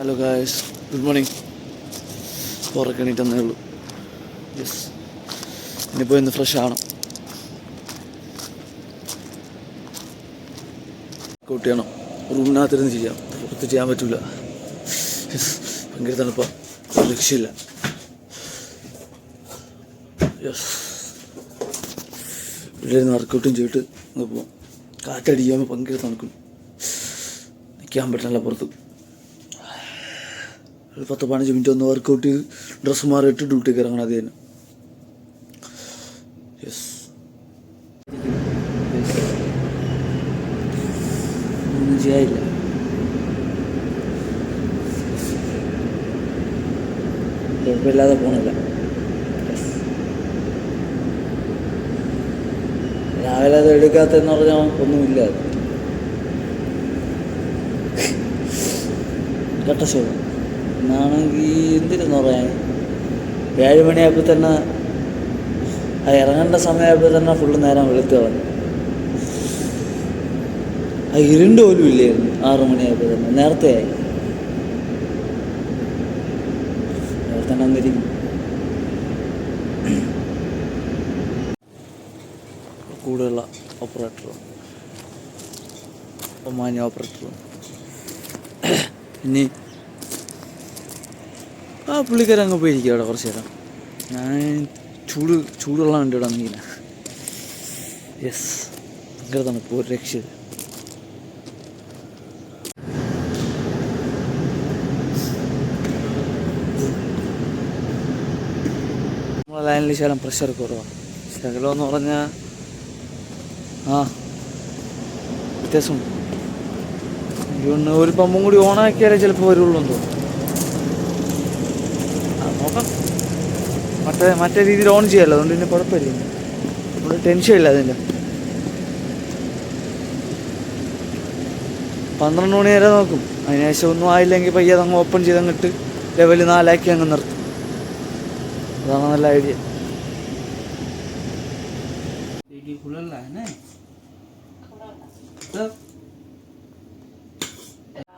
Hello guys, good morning. ഉറക്കം എണീറ്റെന്നേ ഉള്ളൂ. Yes, ഇനിയിപ്പോൾ ഇന്ന് ഫ്രഷ് ആണ്. വർക്കൗട്ട് ചെയ്യണം. റൂമിനകത്തിരുന്ന് ചെയ്യാം, പുറത്ത് ചെയ്യാൻ പറ്റില്ല. ഭയങ്കര തണുപ്പാണ്, രക്ഷയില്ല. യെസ്, ഇവിടെ ഇരുന്ന് വർക്കൗട്ടും ചെയ്തിട്ട് പോകാം. കാറ്റടിക്കുമ്പോൾ ഭയങ്കര തണുക്കും, നിൽക്കാൻ പറ്റില്ല പുറത്ത്. ഒരു 10-15 മിനിറ്റ് ഒന്ന് വർക്കൗട്ട് ചെയ്ത് ഡ്രസ്സ് മാറിയിട്ട് ഡ്യൂട്ടിക്ക് ഇറങ്ങണം. അത് തന്നെ. യെസ്, ഒന്നും ചെയ്യാനില്ല. കുഴപ്പമില്ലാതെ പോണില്ല. രാവിലെ അത് എടുക്കാത്തെന്ന് പറഞ്ഞാൽ ഒന്നുമില്ല. കട്ട ഷോ എന്നാണെങ്കിൽ എന്തിനെന്ന് പറയാൻ, 7 മണിയായപ്പോൾ തന്നെ ഇറങ്ങേണ്ട സമയമായപ്പോൾ തന്നെ ഫുള്ള് നേരം വെളുത്ത് കളഞ്ഞു. ഇരുണ്ട് പോലും ഇല്ലായിരുന്നു 6 മണിയായപ്പോൾ തന്നെ. നേരത്തെ ആയി. നേരത്തെ വന്നിരിക്കും. കൂടെയുള്ള ഓപ്പറേറ്ററും മാന്യ ഓപ്പറേറ്ററും ഇനി പുള്ളിക്കാരൻ അങ്ങ് പോയിരിക്കും അവിടെ കുറച്ച് നേരം. ഞാൻ ചൂടുള്ള ഉണ്ട് ഇവിടെ വന്നിങ്ങനെ. യെസ്, ഭയങ്കര തണുപ്പ്, ഒരു രക്ഷയില്ല. നമ്മളെ ലൈനിൽ ശകലം പ്രഷർ കുറവാണ്. ശകലമെന്ന് പറഞ്ഞാൽ വ്യത്യാസമുണ്ട്. ഒരു പമ്പും കൂടി ഓണാക്കിയാലേ ചിലപ്പോൾ വരുള്ളൂ എന്ന് തോന്നുന്നു. നോക്കാം. മറ്റേ രീതിയിൽ ഓൺ ചെയ്യാമല്ലോ, അതുകൊണ്ട് പിന്നെ കുഴപ്പമില്ല. നമ്മുടെ ടെൻഷൻ ഇല്ല അതിൻ്റെ. 12 മണി വരെ നോക്കും. അതിനുശേഷം ഒന്നും ആയില്ലെങ്കിൽ പയ്യെ അങ്ങ് ഓപ്പൺ ചെയ്തങ്ങിട്ട് ലെവൽ 4 അങ്ങ് നിർത്തും. അതാണ് നല്ല ഐഡിയ.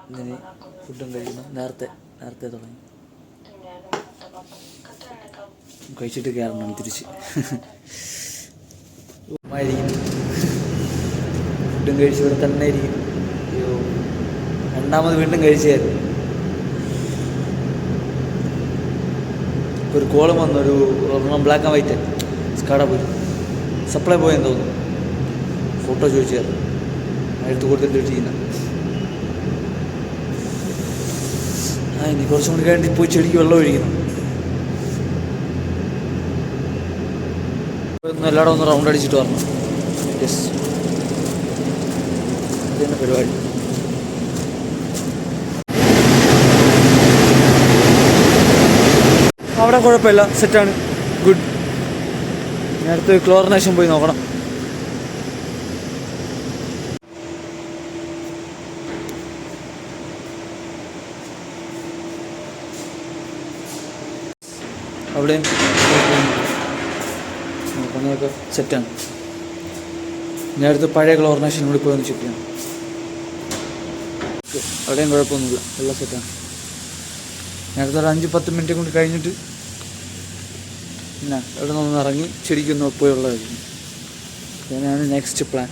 ഇങ്ങനെ ഫുഡും കഴിക്കുന്നു. നേരത്തെ തുടങ്ങി കഴിച്ചിട്ട് കയറണം തിരിച്ച്. ഫുഡും കഴിച്ച് ഇവിടെ തന്നെ ഇരിക്കും. അയ്യോ, രണ്ടാമത് വീണ്ടും കഴിച്ചായിരുന്നു. ഒരു കോളം വന്നു, ഒരു ബ്ലാക്ക് ആൻഡ് വൈറ്റ് സ്കാഡ പോയി സപ്ലൈ പോയെന്ന് തോന്നുന്നു. ഫോട്ടോ ചോദിച്ചായിരുന്നു, എടുത്ത് കൊടുത്തിട്ട് ചെയ്യുന്ന. ഇനി കുറച്ചും കൂടി കഴിഞ്ഞിട്ട് പോയി ചെടിക്ക് വെള്ളം ഒഴിക്കണം. എല്ലായിടും ഒന്ന് റൗണ്ട് അടിച്ചിട്ട് വരണം. യെസ്, ഇതന്നെ പരിപാടി. അവിടെ കുഴപ്പമില്ല, സെറ്റാണ്, ഗുഡ്. നേരത്തെ ക്ലോറിനേഷൻ പോയി നോക്കണം. അവിടെയും പണിയൊക്കെ സെറ്റാണ്. ഇനി അടുത്ത് പഴയ ക്ലോറിനേഷൻ കൂടി പോയി ഒന്ന് ചെക്ക് ചെയ്യണം. അവിടെയും കുഴപ്പമൊന്നുമില്ല, എല്ലാം സെറ്റാണ്. നേരത്തെ ഒരു 5-10 മിനിറ്റ് കൂടി കഴിഞ്ഞിട്ട് പിന്നെ അവിടെ നിന്ന് ഇറങ്ങി ചെടിക്കൊന്ന് പോയുള്ളതായിരിക്കും. അങ്ങനെയാണ് നെക്സ്റ്റ് പ്ലാൻ.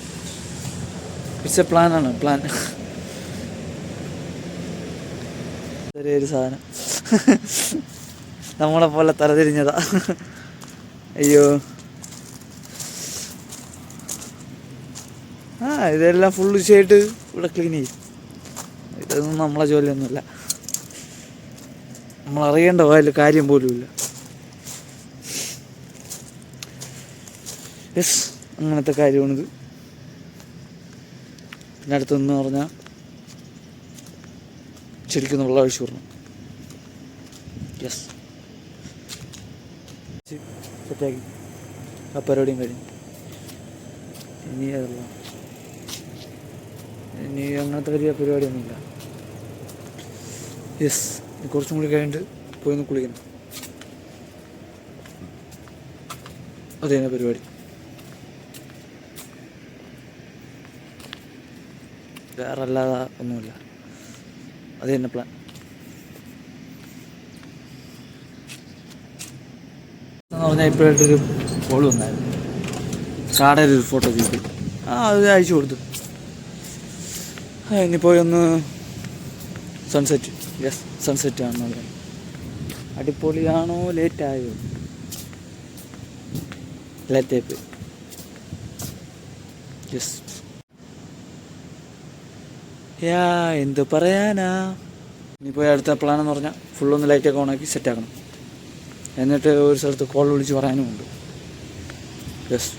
ഇറ്റ്സ് എ പ്ലാനാണ്, പ്ലാൻ. ചെറിയൊരു സാധനം നമ്മളെ പോലെ തലതിരിഞ്ഞതാ. അയ്യോ, ഇതെല്ലാം ഫുള്ള് ചെയ്തിട്ട് ഇവിടെ ക്ലീൻ ചെയ്യും. ഇതൊന്നും നമ്മളെ ജോലിയൊന്നുമില്ല, നമ്മളറിയേണ്ട അതിൽ കാര്യം പോലുമില്ല. യെസ്, അങ്ങനത്തെ കാര്യമാണിത്. പിന്നെ അടുത്തെന്ന് പറഞ്ഞാൽ ചെടിക്കൊന്ന് വെള്ളം ഒഴിച്ചു വിടണം. യെസ്, സെറ്റാക്കി ആ പരിപാടിയും കഴിഞ്ഞു. ഇനി അങ്ങനത്തെ വലിയ പരിപാടിയൊന്നുമില്ല. യെസ്, കുറച്ചും കൂടി കഴിഞ്ഞിട്ട് പോയി ഒന്ന് കുളിക്കണം. അത് തന്നെ പരിപാടി. വേറെ അല്ലാതെ ഒന്നുമില്ല. അത് തന്നെ പ്ലാൻ. പറഞ്ഞാൽ ഇപ്പോഴായിട്ടൊരു കോൾ വന്നായിരുന്നു. കാടയിൽ ഒരു ഫോട്ടോ ചെയ്തു. അത് അയച്ചു കൊടുത്തു. ഇനി പോയി ഒന്ന് സൺസെറ്റ്. യെസ്, സൺസെറ്റ് ആണോ? അടിപൊളിയാണോ? ലേറ്റായോ? ലേറ്റായിപ്പോയി. യെസ്. എന്ത് പറയാനാ. ഇനിയിപ്പോൾ അടുത്ത പ്ലാനെന്ന് പറഞ്ഞാൽ ഫുള്ളൊന്ന് ലൈറ്റൊക്കെ ഓണാക്കി സെറ്റാക്കണം. എന്നിട്ട് ഒരു സ്ഥലത്ത് കോൾ വിളിച്ച് പറയാനും ഉണ്ട്. യെസ്.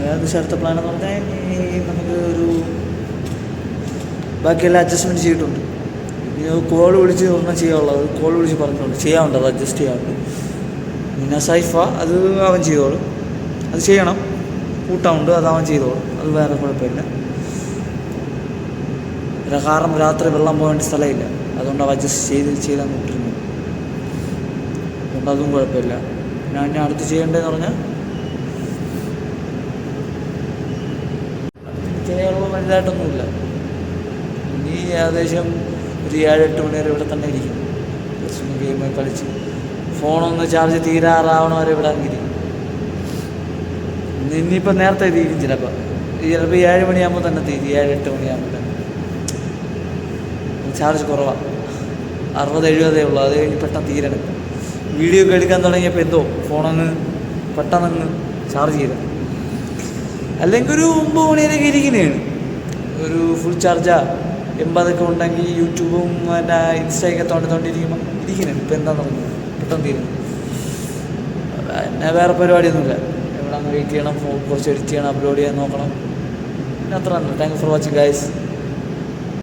ഏകദേശം അടുത്ത പ്ലാനെന്ന് പറഞ്ഞാൽ നമുക്ക് ഒരു ബാക്കിയെല്ലാം അഡ്ജസ്റ്റ്മെൻറ്റ് ചെയ്തിട്ടുണ്ട്. ഇനി കോൾ വിളിച്ച് ഒരെണ്ണം ചെയ്യാനുള്ളത്, കോൾ വിളിച്ച് പറഞ്ഞിട്ടുണ്ട്, ചെയ്യാറുണ്ട്, അത് അഡ്ജസ്റ്റ് ചെയ്യാറുണ്ട്. പിന്നെ സൈഫ അത് അവൻ ചെയ്തോളും, അത് ചെയ്യണം. കൂട്ടമുണ്ട്, അത് അവൻ ചെയ്തോളും, അത് വേറെ കുഴപ്പമില്ല. കാരണം രാത്രി വെള്ളം പോകേണ്ട സ്ഥലമില്ല, അതുകൊണ്ട് അവ അഡ്ജസ്റ്റ് ചെയ്താൽ വിട്ടിരുന്നു. അതുകൊണ്ട് അതും കുഴപ്പമില്ല. പിന്നെ അടുത്ത് ചെയ്യേണ്ടതെന്ന് പറഞ്ഞാൽ ചെയ്യാനുള്ള വലുതായിട്ടൊന്നുമില്ല. ഇനി ഏകദേശം ഒരു 7-8 മണി വരെ ഇവിടെ തന്നെ ഇരിക്കും. ജസ്റ്റ് ഗെയിമൊക്കെ കളിച്ച് ഫോണൊന്ന് ചാർജ് തീരാറാവണ വരെ ഇവിടെ ഇരിക്കും. ഇനിയിപ്പോൾ നേരത്തെ തീരും, ചിലപ്പോൾ 7 മണിയാകുമ്പോൾ തന്നെ തീരും. 7-8 മണിയാകുമ്പോൾ തന്നെ ചാർജ് കുറവാണ്, 60-70 ഉള്ളൂ. അത് കഴിഞ്ഞ് പെട്ടെന്ന് തീരണം. വീഡിയോ ഒക്കെ എടുക്കാൻ തുടങ്ങിയപ്പോൾ എന്തോ ഫോണൊന്ന് പെട്ടെന്നങ്ങ് ചാർജ് ചെയ്ത. അല്ലെങ്കിൽ ഒരു 9 മണിവരെയൊക്കെ ഇരിക്കുന്നതാണ്. ഒരു ഫുൾ ചാർജാ 80 ഉണ്ടെങ്കിൽ യൂട്യൂബും പിന്നെ ഇൻസ്റ്റയൊക്കെ തോണ്ടിയിരിക്കുമ്പോൾ ഇരിക്കുന്നുണ്ട്. ഇപ്പോൾ എന്താണെന്ന് പറഞ്ഞത് പെട്ടെന്ന് തീരുന്നു. പിന്നെ വേറെ പരിപാടിയൊന്നുമില്ല. എവിടെ വെയിറ്റ് ചെയ്യണം, കുറച്ച് എഡിറ്റ് ചെയ്യണം, അപ്ലോഡ് ചെയ്യാൻ നോക്കണം. പിന്നെ അത്ര തന്നെ. Thank you for watching guys.